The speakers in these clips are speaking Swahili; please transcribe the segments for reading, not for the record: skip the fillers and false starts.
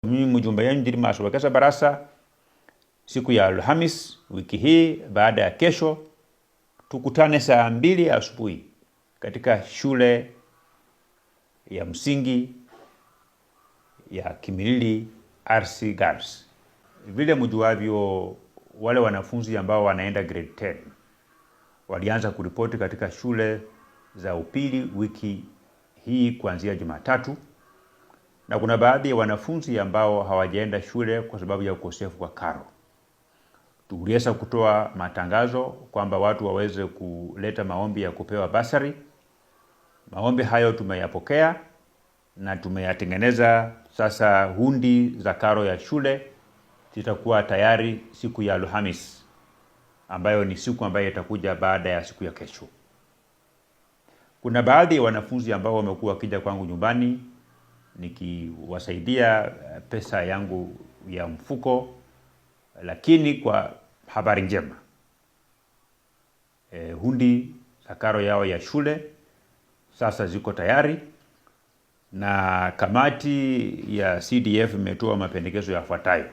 Mimi mjumbe yenu Didmus Wekesa Barasa, siku ya Alhamis wiki hii baada ya kesho, tukutane saa 2 asubuhi katika shule ya msingi ya Kimilili RC Girls. Vile mjuavyo, wale wanafunzi ambao wanaenda grade 10 walianza kuripoti katika shule za upili wiki hii kuanzia Jumatatu, na kuna baadhi ya wanafunzi ambao hawajaenda shule kwa sababu ya ukosefu wa karo. Tuliweza kutoa matangazo kwamba watu waweze kuleta maombi ya kupewa basari. Maombi hayo tumeyapokea na tumeyatengeneza. Sasa hundi za karo ya shule zitakuwa tayari siku ya Alhamis, ambayo ni siku ambayo itakuja baada ya siku ya kesho. Kuna baadhi ya wanafunzi ambao wamekuwa wakija kwangu nyumbani nikiwasaidia pesa yangu ya mfuko, lakini kwa habari njema, hundi za karo yao ya shule sasa ziko tayari, na kamati ya CDF imetoa mapendekezo yafuatayo.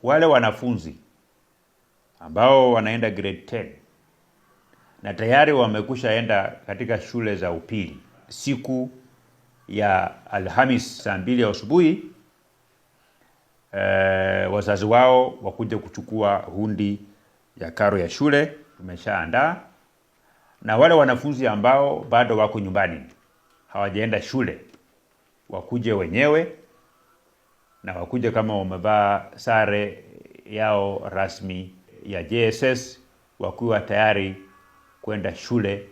Wale wanafunzi ambao wanaenda grade 10 na tayari wamekushaenda katika shule za upili siku ya Alhamis saa 2 asubuhi, wazazi wao wakuja kuchukua hundi ya karo ya shule tumeshaandaa. Na wale wanafunzi ambao bado wako nyumbani hawajaenda shule wakuje wenyewe, na wakuje kama wamevaa sare yao rasmi ya JSS, wakiwa tayari kwenda shule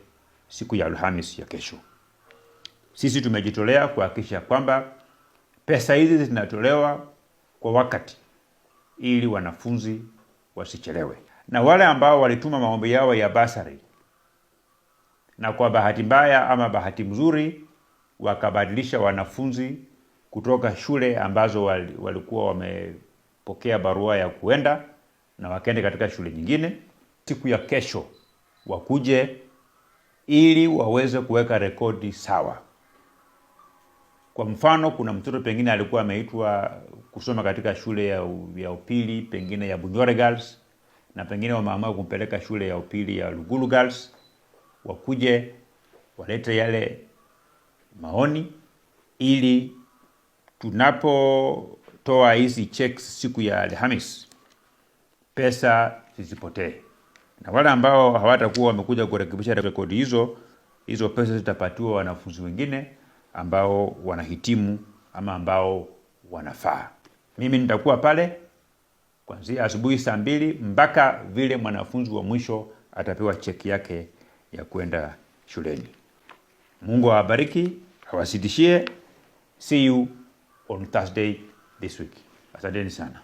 siku ya Alhamis ya kesho. Sisi tumejitolea kuhakikisha kwamba pesa hizi zinatolewa kwa wakati ili wanafunzi wasichelewe. Na wale ambao walituma maombi yao ya basari na kwa bahati mbaya ama bahati mzuri wakabadilisha wanafunzi kutoka shule ambazo walikuwa wamepokea barua ya kuenda na wakaenda katika shule nyingine, siku ya kesho wakuje ili waweze kuweka rekodi sawa. Kwa mfano, kuna mtoto pengine alikuwa ameitwa kusoma katika shule ya upili pengine ya Bunyore Girls, na pengine wameamua kumpeleka shule ya upili ya Lugulu Girls. Wakuje walete yale maoni ili tunapotoa hizi checks siku ya Alhamis pesa zisipotee. Na wale ambao hawatakuwa wamekuja kurekebisha rekodi hizo pesa zitapatiwa wanafunzi wengine ambao wanahitimu ama ambao wanafaa. Mimi nitakuwa pale kuanzia asubuhi saa 2 mpaka vile mwanafunzi wa mwisho atapewa cheki yake ya kwenda shuleni. Mungu awabariki, awazidishie. See you on Thursday this week. Asanteni sana.